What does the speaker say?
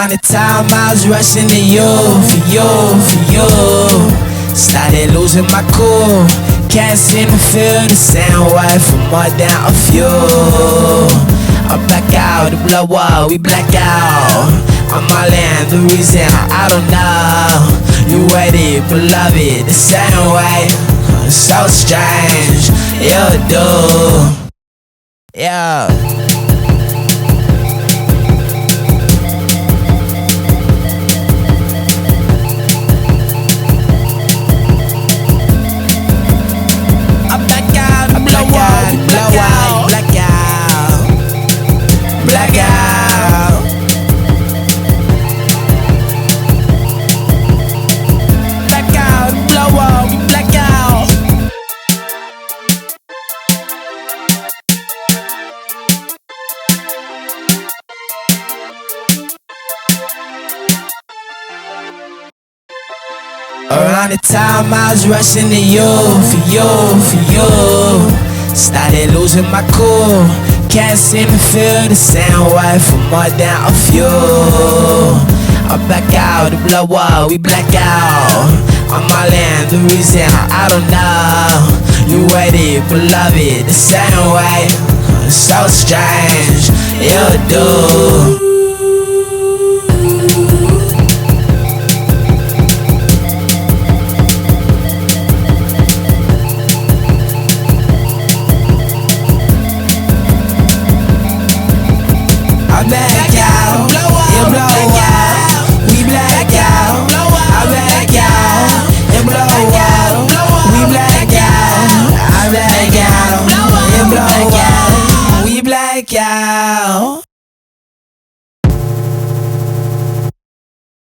Around the time I was rushing to you, for you, for you. Started losing my cool. Can't seem to feel the same way for more than a few. I'm back out, the blood wall, we black out. I'm all in, the reason I don't know. You waited, beloved, the same way. So strange, you do. Yeah. Around the time I was rushing to you, for you, for you. Started losing my cool. Can't seem to feel the same way for more than a few. I'm back out, the blood wall, we black out. I'm all in, the reason I don't know. You waited, beloved, the same way. So strange, you do.